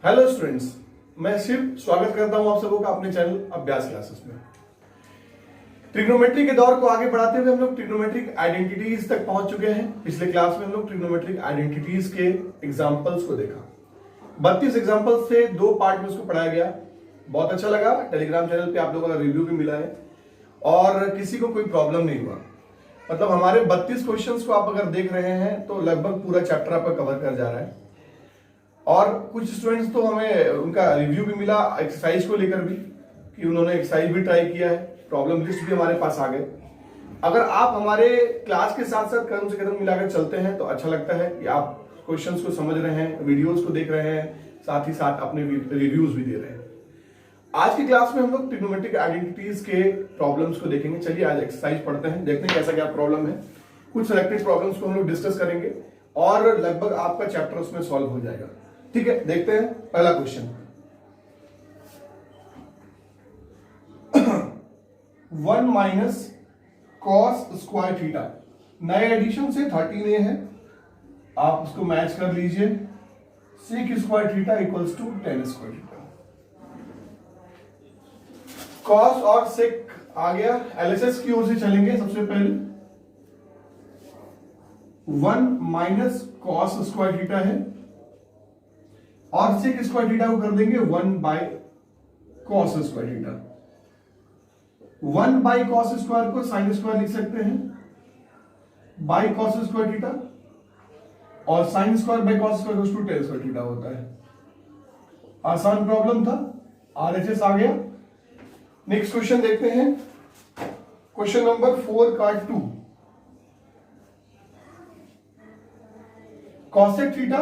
Hello students, मैं शिव स्वागत करता हूं आप सबों का अपने चैनल अभ्यास क्लासेस में। ट्रिग्नोमेट्री के दौर को आगे बढ़ाते हुए हम लोग ट्रिग्नोमेट्रिक आइडेंटिटीज तक पहुंच चुके हैं। पिछले क्लास में हम लोग ट्रिग्नोमेट्रिक आइडेंटिटीज के एग्जांपल्स को देखा। 32 एग्जांपल्स से 2 पार्ट में उसको पढ़ाया गया। बहुत अच्छा लगा। टेलीग्राम चैनल पे आप लोगों का रिव्यू भी मिला है और किसी को कोई प्रॉब्लम नहीं हुआ। मतलब हमारे 32 क्वेश्चंस को आप अगर देख रहे हैं तो लगभग पूरा चैप्टर आपका कवर कर जा रहा है। और कुछ स्टूडेंट्स तो हमें उनका रिव्यू भी मिला एक्सरसाइज को लेकर भी कि उन्होंने एक्सरसाइज भी ट्राई किया है, प्रॉब्लम लिस्ट भी हमारे पास आ गए। अगर आप हमारे क्लास के साथ साथ कदम से कदम मिलाकर चलते हैं तो अच्छा लगता है कि आप क्वेश्चंस को समझ रहे हैं, वीडियोस को देख रहे हैं, साथ ही साथ अपने रिव्यूज भी दे रहे हैं। आज की क्लास में हम लोग ट्रिग्नोमेट्रिक आइडेंटिटीज के प्रॉब्लम्स को देखेंगे। चलिए आज एक्सरसाइज पढ़ते हैं, देखते हैं कैसा क्या प्रॉब्लम है। कुछ सिलेक्टेड प्रॉब्लम्स को हम लोग डिस्कस करेंगे और लगभग आपका चैप्टर उसमें सॉल्व हो जाएगा। ठीक है, देखते हैं पहला question. 1 minus cos square theta, नए एडिशन से 13a है, आप उसको मैच कर लीजिए। Sec square theta equals to tan square theta. Cos और सेक आ गया। एलएचएस की ओर से चलेंगे। सबसे पहले 1 माइनस कॉस स्क्वायर थीटा है और सेक स्क्वायर थीटा को कर देंगे 1 by cos square theta. 1 by cos square को साइन स्क्वायर लिख सकते हैं बाय कॉस स्क्वायर थीटा, और sine square by cos square to tan square theta होता है। आसान प्रॉब्लम था, आरएचएस आ गया। नेक्स्ट क्वेश्चन देखते हैं। क्वेश्चन नंबर 4 का 2। Cosec theta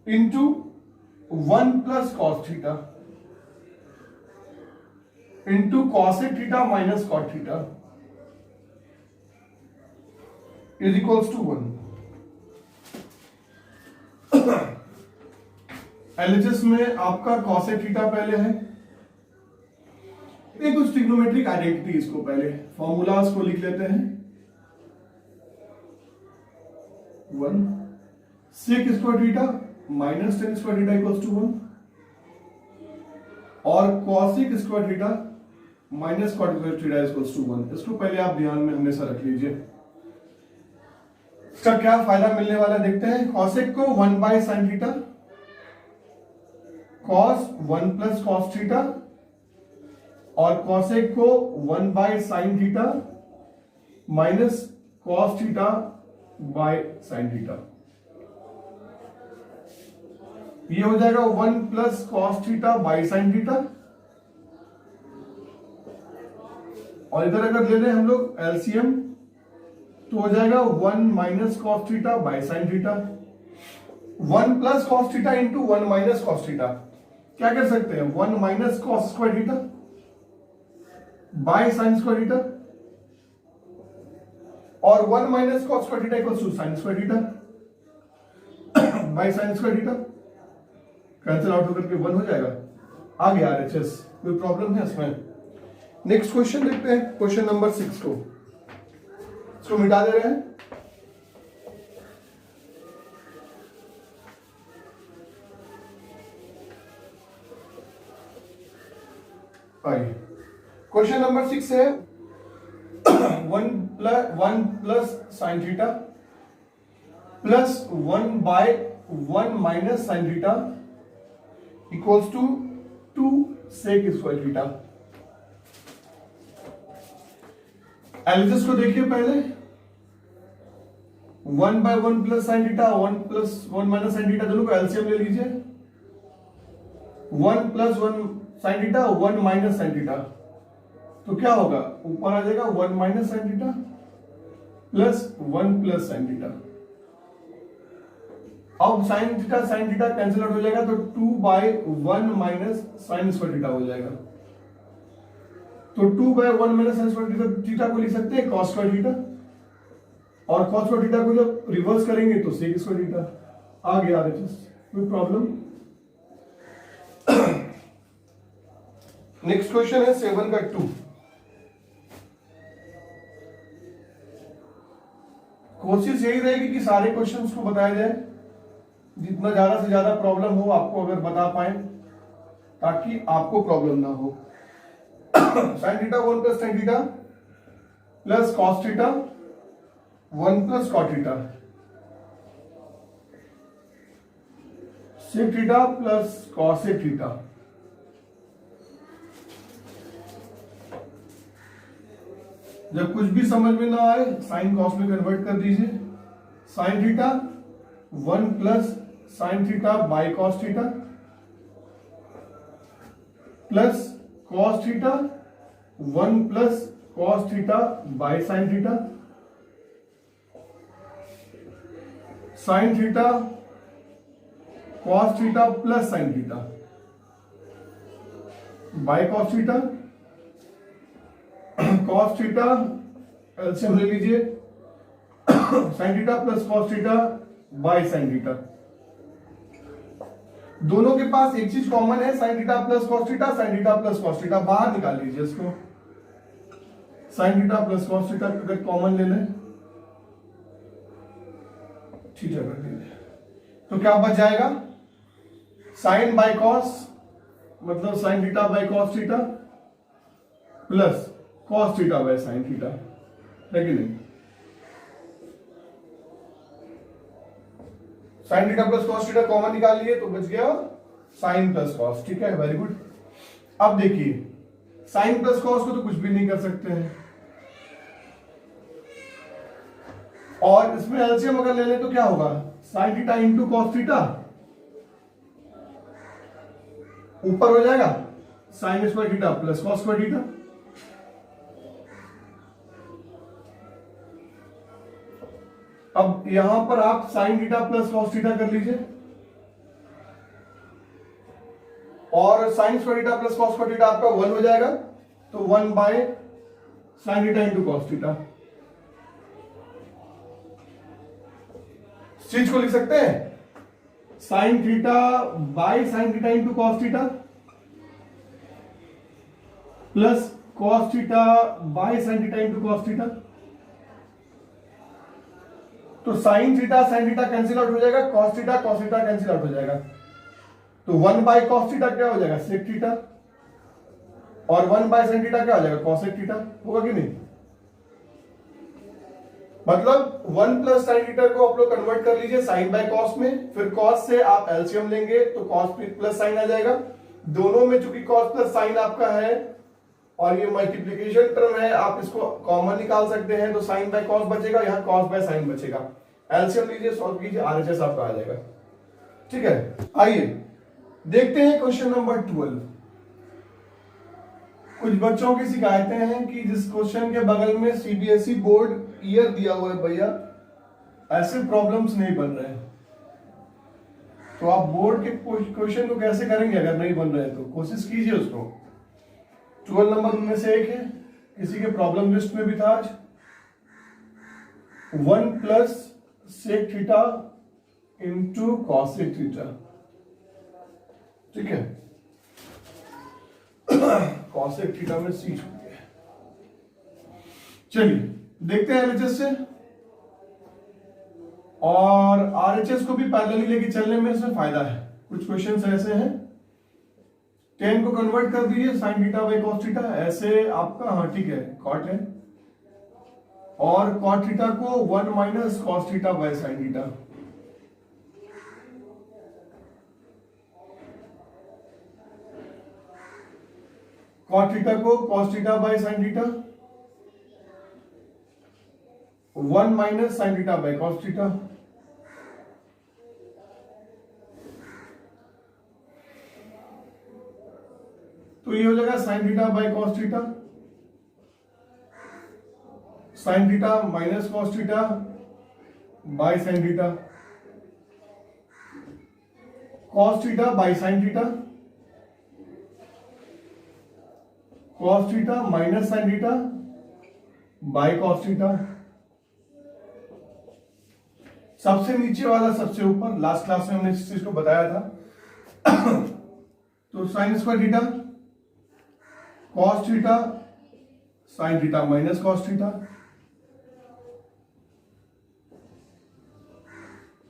into 1 plus cos theta into cosec theta minus cot theta is equals to 1। LHS में आपका कॉसेक थीटा पहले है। ये कुछ ट्रिग्नोमेट्रिक आइडेंटिटीज को पहले फॉर्मूलाज को लिख लेते हैं। 1 sec square theta minus tan square theta equals to 1 और cosec square theta minus cot square theta equals to 1। इसको पहले आप ध्यान में हमेशा रख लीजिए। इसका क्या फायदा मिलने वाला देखते हैं। कॉसेक को 1 by sine theta, cos 1 plus cos theta, और कॉसेक को 1 by sine theta minus cos theta by sine theta. ये हो जाएगा 1 plus cos theta by sine theta, और इधर अगर ले लें हम लोग एलसीएम तो हो जाएगा 1 minus cos theta by sine theta. 1 plus cos theta into 1 minus cos theta, क्या कर सकते हैं 1 minus cos square theta by sine square theta, और 1 minus cos square theta equals to sine square theta by sine square theta. Cancel out होकर के 1 हो जाएगा। आ गया आरएचएस। कोई प्रॉब्लम है इसमें। नेक्स्ट क्वेश्चन देखते हैं, क्वेश्चन नंबर 6 को। इसको मिटा दे रहे हैं। आइए, क्वेश्चन नंबर 6 है 1 plus sine theta plus 1 by 1 minus sine theta equals to 2 sec square theta. LHS को देखिए पहले। 1 by 1 plus sine theta, 1 plus 1 minus sine theta, दोनों को एलसीएम ले लीजिए। 1 plus 1 sine theta, 1 minus sine theta, तो क्या होगा ऊपर आ जाएगा 1 minus sine theta plus 1 plus sine theta. अब साइन थीटा कैंसिल आउट हो जाएगा तो 2 by 1 minus sine square theta हो जाएगा। तो 2 by 1 minus sine square theta को लिख सकते हैं कॉस स्क्वायर थीटा, और कॉस स्क्वायर थीटा को जब रिवर्स करेंगे तो सेक स्क्वायर थीटा। आ गया आरएचएस। कोई प्रॉब्लम। नेक्स्ट क्वेश्चन है 7 का 2। कोशिश यही रहेगी कि सारे क्वेश्चंस को बताया जाए। जितना ज्यादा से ज्यादा प्रॉब्लम हो आपको अगर बता पाए ताकि आपको प्रॉब्लम ना हो। Sine theta 1 plus sine theta plus cos theta 1 plus cot theta, sec theta plus cosec theta. जब कुछ भी समझ में ना आए साइन कॉस में कन्वर्ट कर दीजिए। Sign theta 1 plus sine theta by cos theta plus cos theta 1 plus cos theta by sine theta, sine theta cos theta plus sine theta by cos theta, cos theta LCM ले लीजिए, sine theta plus cos theta by sine theta. दोनों के पास एक चीज common है, sign theta plus cos theta, sine theta plus cos theta. बाहर निकाल लीजिए इसको, sign theta plus cos theta अगर कॉमन ले लें थीटा कर दीजिए तो क्या बच जाएगा, साइन बाई कॉस मतलब sign theta by cos theta plus cos theta by sine theta, है कि नहीं। Sign theta plus cos theta common निकाल लिए तो बच गया साइन प्लस कॉस। ठीक है, वेरी गुड। अब देखिए साइन प्लस कॉस को तो कुछ भी नहीं कर सकते हैं और इसमें एलसीएम अगर ले लें तो क्या होगा, sign theta into cos theta ऊपर हो जाएगा sign square theta plus cos square theta. अब यहां पर आप sign theta plus cos theta कर लीजिए और sine square theta plus cos square theta आपका 1 हो जाएगा तो 1 by sine theta into cos theta. इस चीज को लिख सकते हैं sign theta by sine theta into cos theta plus cos theta by sine theta into cos theta. तो sine theta sine theta cancel out हो जाएगा, कॉस थीटा कैंसिल आउट हो जाएगा तो 1 बाय कॉस थीटा क्या हो जाएगा, सेक थीटा और 1 बाय साइन थीटा क्या हो जाएगा, कॉसेक थीटा। होगा कि नहीं, मतलब 1 प्लस साइन थीटा को आप लोग कन्वर्ट कर लीजिए साइन बाय कॉस में, फिर कॉस से आप एलसीएम लेंगे तो कॉस प्लस साइन आ जाएगा। दोनों में चूंकि कॉस प्लस साइन आपका है और ये मल्टीप्लीकेशन टर्म है, आप इसको कॉमन निकाल सकते हैं तो साइन बाय कॉस बचेगा, यहां कॉस बाय साइन बचेगा। एलसीएम लीजिए, सॉल्व कीजिए, आरएचएस आपका आ जाएगा। ठीक है, आइए देखते हैं क्वेश्चन नंबर 12। कुछ बच्चों की शिकायतें हैं कि जिस क्वेश्चन के बगल में सीबीएसई बोर्ड ईयर दिया हुआ है भैया, ऐसे प्रॉब्लम्स नहीं बन रहे हैं। तो आप बोर्ड के क्वेश्चन को कैसे करेंगे अगर नहीं बन रहे तो कोशिश कीजिए उसको। 12 नंबर उनमें से एक है, किसी के प्रॉब्लम लिस्ट में भी था आज, 1 plus sec theta into cosec theta. ठीक है, कॉसेक थीटा में सी छूट गया। चलिए देखते हैं एलएचएस से, और आरएचएस को भी पैरेलली लेके चलने में इसमें फायदा है। कुछ क्वेश्चंस ऐसे हैं, 10 को कन्वर्ट कर दीजिए sign theta by cos theta, ऐसे आपका, हाँ ठीक है, कॉट है, और कॉट थीटा को 1 minus cos theta by sine theta. Cot theta को cos theta by sine theta, 1 minus sine theta by cos theta. तो ये हो जाएगा sine theta by cos theta, sine theta minus cos theta by sine theta, cos theta by sine theta, cos theta minus sine theta by cos theta. सबसे नीचे वाला सबसे ऊपर, last class में हमने इस चीज को बताया था। तो sign square theta cos theta sine theta minus cos theta,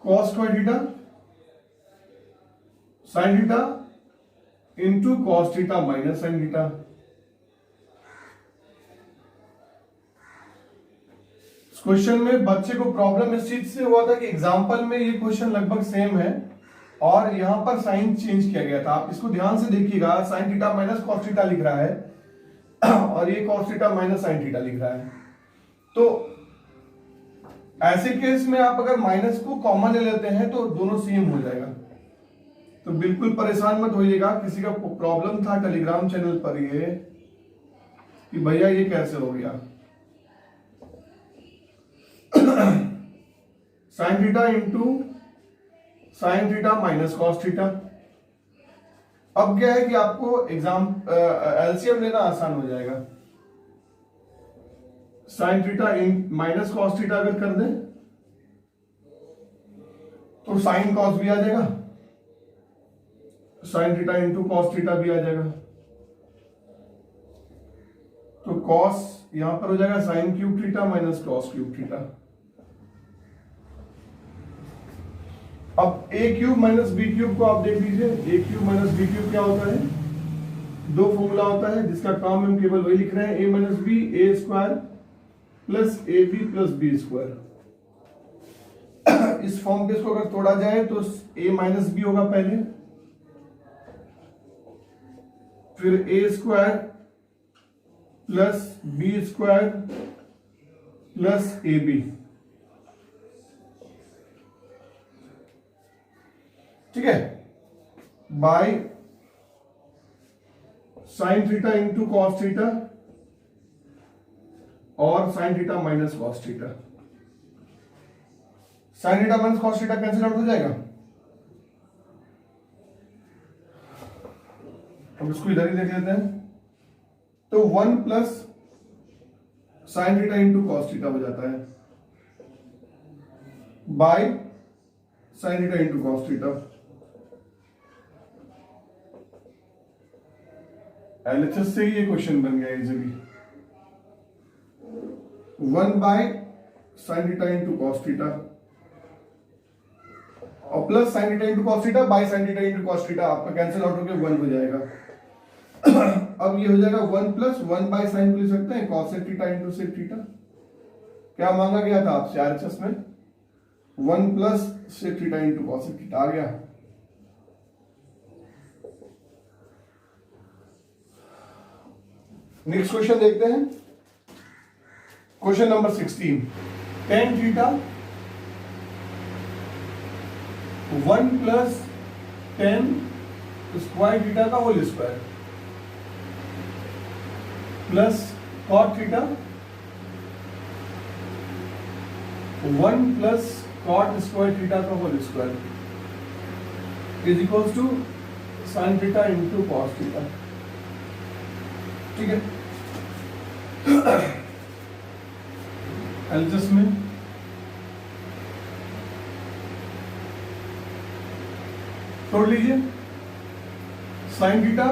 cos square theta sine theta into cos theta minus sine theta. Question में बच्चे को प्रॉब्लम इस चीज से हुआ था कि एग्जाम्पल में ये क्वेश्चन लगभग सेम है और यहां पर साइन चेंज किया गया था। आप इसको ध्यान से देखिएगा, sign theta minus cos theta लिख रहा है और ये cos theta minus sine theta लिख रहा है। तो ऐसे केस में आप अगर माइनस को कॉमन ले लेते हैं तो दोनों सेम हो जाएगा। तो बिल्कुल परेशान मत होइएगा। किसी का प्रॉब्लम था टेलीग्राम चैनल पर ये कि भैया ये कैसे हो गया, sign theta into sine theta minus cos theta. अब क्या है कि आपको एलसीएम लेना आसान हो जाएगा। Sine theta minus cos theta अगर कर दें तो साइन कॉस भी आ जाएगा, sine theta into cos theta भी आ जाएगा। तो कॉस यहां पर हो जाएगा sine cube theta minus cos cube theta. अब ए क्यूब माइनस बी क्यूब को आप देख लीजिए। ए क्यूब माइनस बी क्यूब क्या होता है, दो फॉर्मूला होता है जिसका काम हम केवल वही लिख रहे हैं, A minus B A square plus A B plus B square. इस फॉर्म के इसको अगर तोड़ा जाए तो ए माइनस बी होगा पहले, फिर A square plus B square plus A B. ठीक है, by sine theta into cos theta और sine theta minus cos theta. Sine theta minus cos theta cancel out हो जाएगा। अब इसको इधर ही देख लेते हैं। तो 1 plus sine theta into cos theta हो जाता है by sine theta into cos theta. LHS से ये क्वेश्चन बन गया easily. 1 by sine theta into cos theta और plus sine theta into cos theta by sine theta into cos theta, आपका cancel out होकर 1 हो जाएगा। अब ये हो जाएगा 1 प्लस 1 बाय साइन को लिख सकते हैं cos theta into sec theta. क्या मांगा गया था आपसे आरएचएस में, 1 plus sec theta into cos theta आ गया। नेक्स्ट क्वेश्चन देखते हैं, question number 16। Tan theta 1 plus 10 square theta का whole square plus cot theta 1 plus cot square theta का whole square is equals to sine theta into cos theta. ठीक है, LHS में तोड़ लीजिए। Sine theta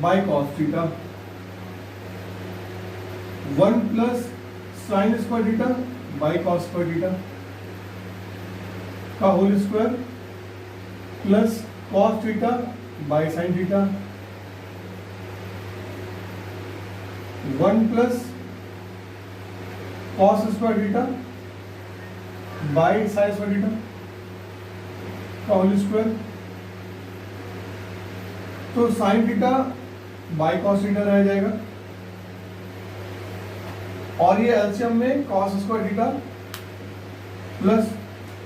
by cos theta 1 plus sine square theta by cos square theta का whole square plus cos theta by sine theta 1 plus cos square theta by sine square theta का whole square. तो sine theta by cos theta रह जाएगा और ये LCM में cos square theta plus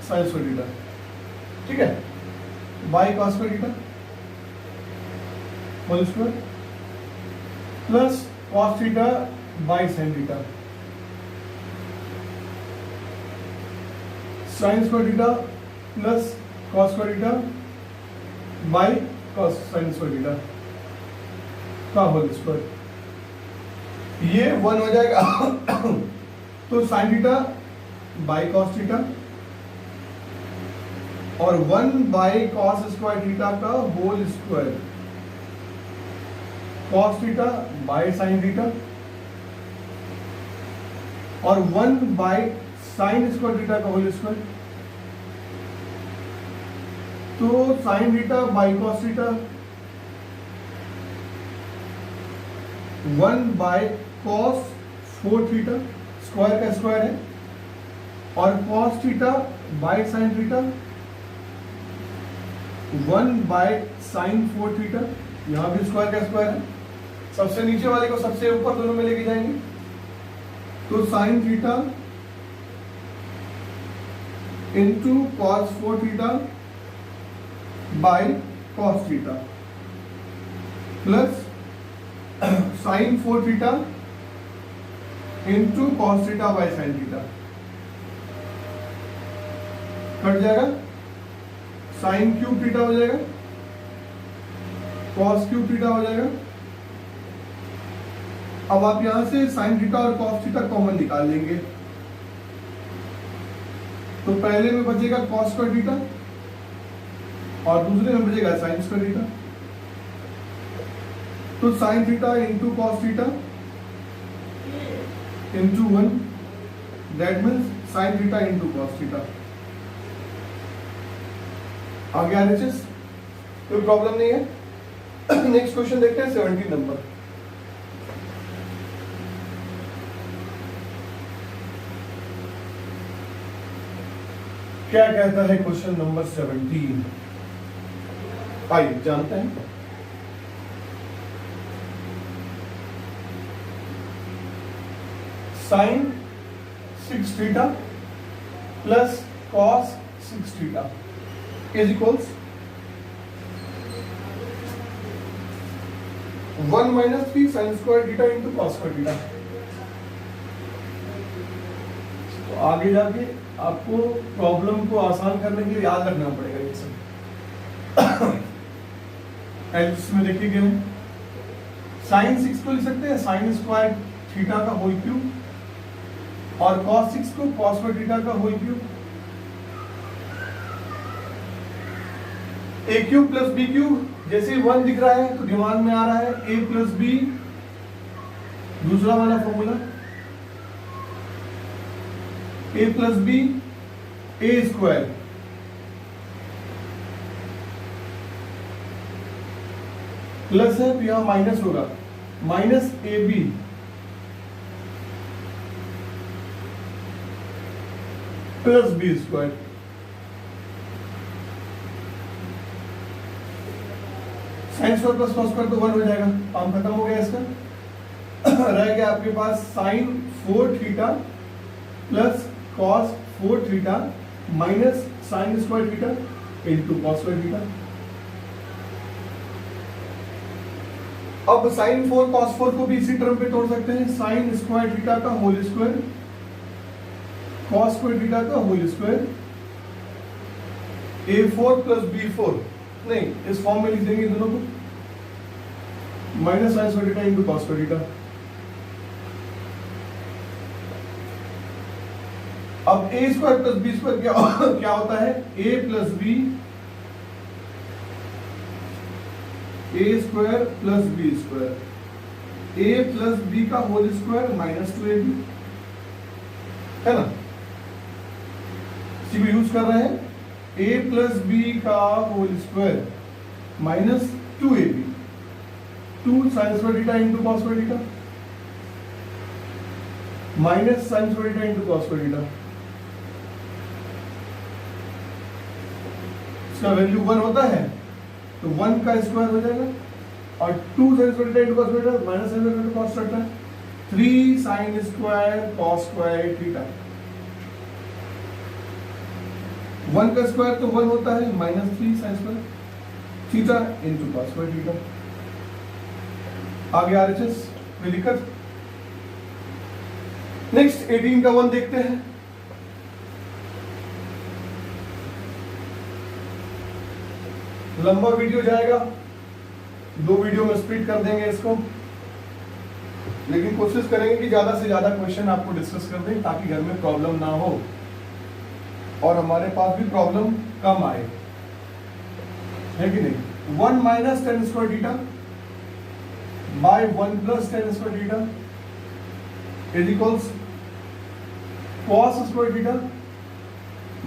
sine square theta. ठीक है, by cos square theta whole square plus cos theta by sine theta sine square theta plus cos square theta by cos sine square theta का whole square. ये 1 हो जाएगा। तो sine theta by cos theta और 1 by cos square theta का whole square cos theta by sine theta और 1 by sine square theta का whole square. तो sine theta by cos theta 1 by cos 4 theta, square का square है, और cos theta by sine theta 1 by sine 4 theta, यहां भी square का square है। सबसे नीचे वाले को सबसे ऊपर दोनों में लेके जाएंगे, तो sine theta into cos 4 theta by cos theta plus sign 4 theta into cos theta by sine theta, cut जाएगा, साइन क्यूब थीटा हो जाएगा, कॉस क्यूब थीटा हो जाएगा। अब आप यहां से साइन थीटा और कॉस थीटा कॉमन निकाल लेंगे, तो पहले में बचेगा कॉस स्क्वायर थीटा और दूसरे में बचेगा साइन स्क्वायर थीटा। तो sine theta into cos theta into 1, that means sign theta into cos theta. आगे RHS कोई प्रॉब्लम नहीं है। नेक्स्ट क्वेश्चन देखते हैं 17 नंबर। क्या कहता है क्वेश्चन नंबर 17? आइए जानते हैं। Sine 6 theta plus cos 6 theta is equals 1 minus 3 sine square theta into cos square theta. तो आगे जाके आपको प्रॉब्लम को आसान करने के लिए याद रखना पड़ेगा ये सब। एल्स में देखिए क्या है, साइन 6 को लिख सकते हैं साइन स्क्वायर थीटा का होल क्यूब और कॉस 6 को कॉस स्क्वायर थीटा का होल क्यूब। ए क्यूब प्लस बी क्यूब, जैसे 1 दिख रहा है तो दिमाग में आ रहा है ए प्लस बी, दूसरा वाला formula A plus B A square plus है तो यहां माइनस होगा, minus A B plus B square. Sine square plus cos square तो 1 हो जाएगा, काम खत्म हो गया इसका। रह गया आपके पास sine 4 theta plus cos 4 theta minus sine square theta into cos square theta. अब साइन 4 कॉस 4 को भी इसी टर्म पे तोड़ सकते हैं, साइन स्क्वायर थीटा का whole square cos square theta का whole square A4 plus B4, नहीं इस फॉर्म में लिख देंगे दोनों को, minus sine square theta into cos square theta. अब A square plus B square क्या होता है, A plus B, A square plus B square, A plus B का होल स्क्वायर माइनस 2ab, है ना। इसी को यूज कर रहे हैं, ए प्लस बी का whole square minus 2ab, 2 sine square theta into cos square theta minus sine square theta into cos square theta. इसका वैल्यू 1 होता है तो 1 का स्क्वायर हो जाएगा और 2 sine square theta into cos square theta minus sine square into cos square theta, 3 sine square cos square theta. 1 का square तो 1 होता है, minus 3 sine square theta into cos square theta. आगे RHS में लिखकर नेक्स्ट 18 का 1 देखते हैं। लंबा वीडियो जाएगा, 2 वीडियो में स्प्लिट कर देंगे इसको, लेकिन कोशिश करेंगे कि ज्यादा से ज्यादा क्वेश्चन आपको डिस्कस कर दें ताकि घर में प्रॉब्लम ना हो और हमारे पास भी प्रॉब्लम कम आए, है कि नहीं। 1 minus tan square theta by 1 plus tan square theta is equals cos square theta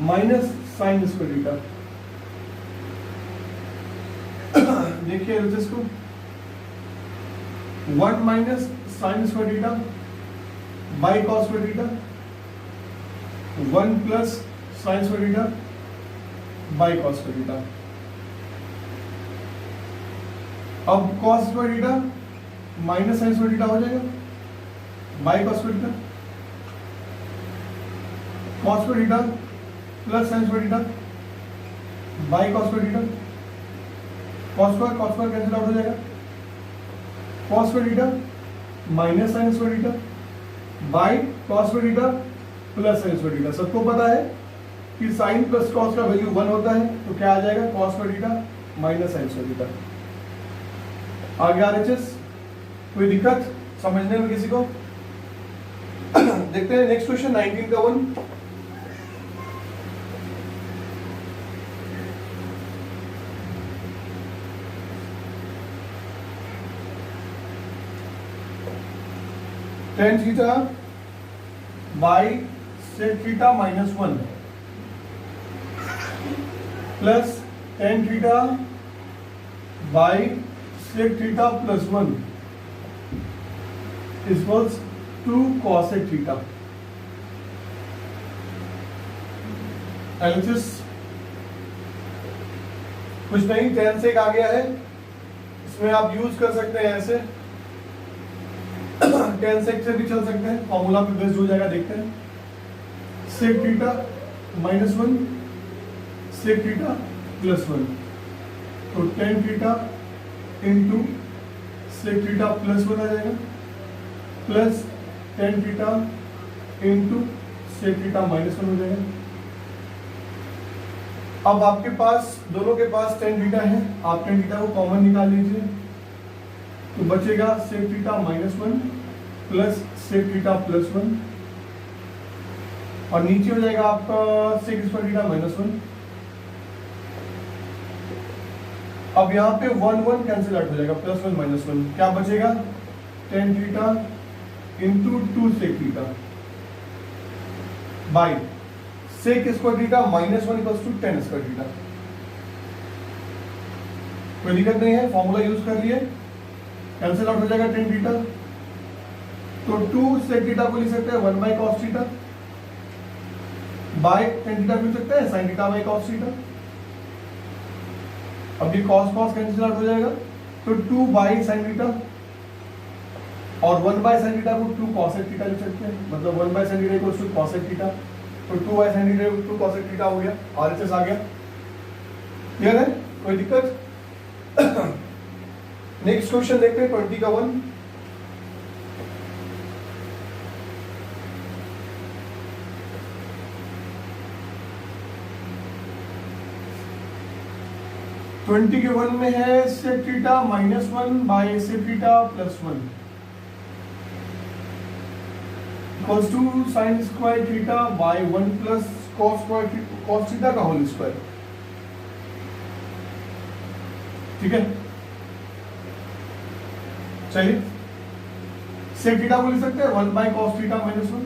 minus sine square theta. देखिए इसको 1 minus sine square theta by cos square theta, 1 plus sine square theta by cos square theta. अब cos square theta minus sine square theta हो जाएगा by cos square theta, cos square theta plus sine square theta by cos square theta, cos square cancel out हो जाएगा, cos square theta minus sine square theta by cos square theta plus sine square theta. सबको पता है कि sign plus cos का value 1 होता है, तो क्या आ जाएगा cos square theta minus sine square theta. आगे RHS कोई दिक्कत समझने में किसी को? देखते हैं नेक्स्ट क्वेश्चन 19 का 1। Tan theta by sec theta minus 1 plus tan theta by sec theta plus 1 equals to cosec theta. Analysis कुछ नहीं, टेन सेक आ गया है, इसमें आप यूज कर सकते हैं ऐसे, टेन सेक से भी चल सकते हैं, फॉर्मूला पे बेस्ड हो जाएगा। देखते हैं sec theta minus 1 sec theta plus 1, तो tan theta into sec theta plus 1 आ जाएगा plus tan theta into sec theta minus 1 हो जाएगा। अब आपके पास दोनों के पास टेन थीटा है, आप टेन थीटा को कॉमन निकाल लीजिए, तो बचेगा sec theta minus 1 plus sec theta plus 1, और नीचे हो जाएगा आपका सेक स्क्वायर थीटा माइनस 1। अब यहाँ पे 1 कैंसिल आउट हो जाएगा, प्लस 1 माइनस 1, क्या बचेगा tan theta into 2 sec theta by sec square theta minus 1 equals to tan square theta. कोई दिक्कत नहीं है, फॉर्मूला यूज कर लिए, कैंसिल आउट हो जाएगा टेन थीटा, तो 2 सेक थीटा को लिख सकते हैं 1 by cos theta by tan theta लिख सकते हैं sign theta by cos theta. अब ये कॉस कॉस कैंसिल आउट हो जाएगा, तो 2 बाई साइन थीटा और 1 बाई साइन थीटा को 2 कॉसेक थीटा लिख सकते हैं, मतलब 1 by sine theta equals to cosec theta, तो 2 by sine theta 2 cosec theta हो गया, RHS आ गया। क्लियर है, कोई दिक्कत? नेक्स्ट क्वेश्चन देखते हैं 20 का 1। ट्वेंटी के 1 में है sec theta minus 1 by sec theta plus 1 equals to sine square theta by 1 plus cos theta का होल स्क्वायर। ठीक है, चलिए सेक थीटा को लिख सकते हैं 1 बाई कॉस थीटा माइनस 1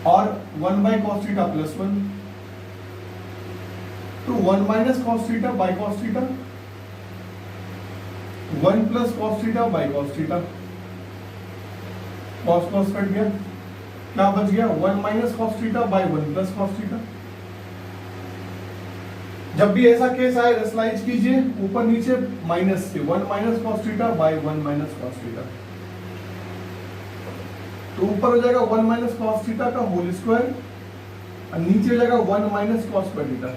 और 1 बाई कॉस थीटा प्लस 1, तो 1 minus cos theta by cos theta, 1 plus cos theta by cos theta, cos cos cut गया, क्या बच गया 1 minus cos theta by 1 plus cos theta. जब भी ऐसा केस आए रेशनलाइज कीजिए ऊपर नीचे माइनस से, 1 minus cos theta by 1 minus cos theta, तो ऊपर हो जाएगा 1 माइनस कॉस थीटा का होल स्क्वायर और नीचे हो जाएगा 1 माइनस कॉस स्क्वायर थीटा।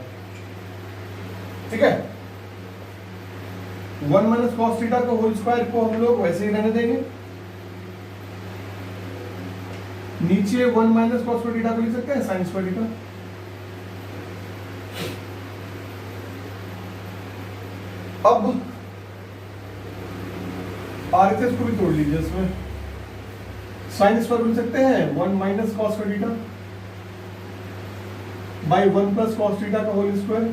ठीक है, 1 माइनस कॉस थीटा का होल स्क्वायर को हम लोग वैसे ही रहने देंगे, नीचे 1 माइनस कॉस स्क्वायर थीटा को लिख सकते हैं साइन स्क्वायर थीटा। अब RHS को भी तोड़ लीजिए, इसमें साइन स्क्वायर लिख सकते हैं 1 minus cos square theta by 1 plus cos theta का whole square,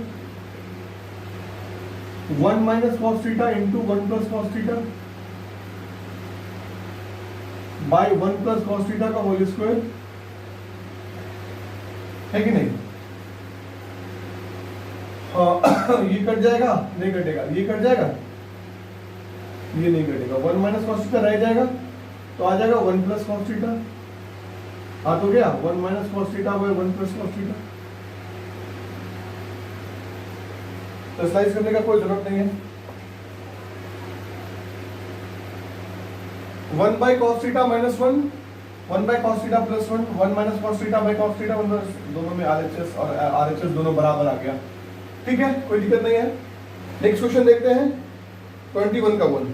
1 minus cos theta into 1 plus cos theta by 1 plus cos theta का होल स्क्वायर, है कि नहीं? ये कट जाएगा, नहीं कटेगा, ये कट जाएगा, ये नहीं कटेगा, 1 माइनस कॉस थीटा रह जाएगा, तो आ जाएगा 1 प्लस कॉस थीटा। आ तो गया 1 minus cos theta by 1 plus cos theta. तो स्लाइस करने का कोई जरूरत नहीं है। 1 by cos theta minus 1, 1 by cos theta plus 1, 1 minus cos theta by cos theta, दोनों में RHS और RHS दोनों बराबर आ गया। ठीक है, कोई दिक्कत नहीं है। नेक्स्ट क्वेश्चन देखते हैं 21 का 1।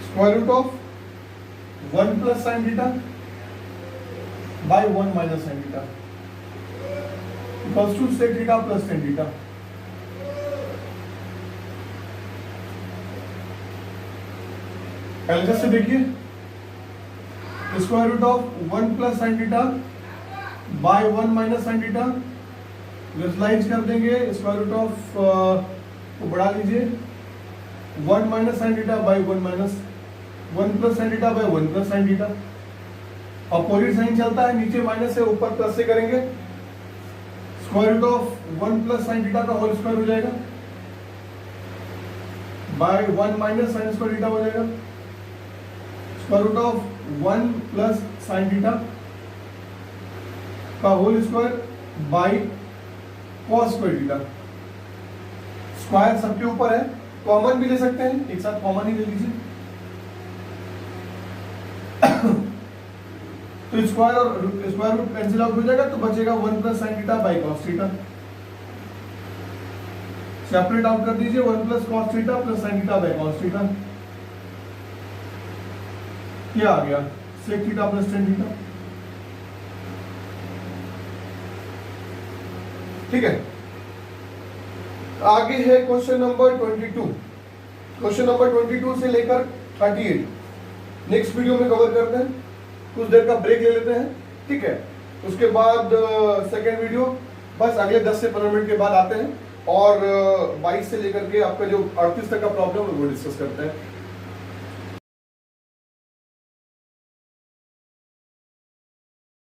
Square root of 1 plus sine theta by 1 minus sine theta equals to sec theta plus tan theta. LHS से देखिए, square root of 1 plus sine theta by 1 minus sine theta, utilize कर देंगे square root of को बढ़ा लीजिए 1 minus sine theta by 1 minus 1 plus sine theta by 1 plus sine theta. Opposite sign चलता है, नीचे माइनस से ऊपर प्लस से करेंगे, square root of 1 plus sine theta का होल स्क्वायर हो जाएगा by 1 minus sine square theta हो जाएगा, square root of 1 plus sine theta का whole square by cos square theta. Square सबके ऊपर है, कॉमन भी ले सकते हैं, एक साथ कॉमन ही ले लीजिए। तो स्क्वायर और स्क्वायर रूट कैंसिल आउट हो जाएगा, तो बचेगा 1 plus sine theta by cos theta. Separate out कर दीजिए 1 plus cos theta plus sine theta by cos theta. क्या आ गया, sec theta plus tan theta. ठीक है, आगे है क्वेश्चन नंबर 22। क्वेश्चन नंबर 22 से लेकर 38 नेक्स्ट वीडियो में कवर करते हैं। कुछ देर का ब्रेक ले लेते हैं, ठीक है। उसके बाद सेकेंड वीडियो बस अगले 10 से 15 मिनट के बाद आते हैं और 22 से लेकर के आपका जो 38 तक का प्रॉब्लम है वो डिस्कस करते हैं।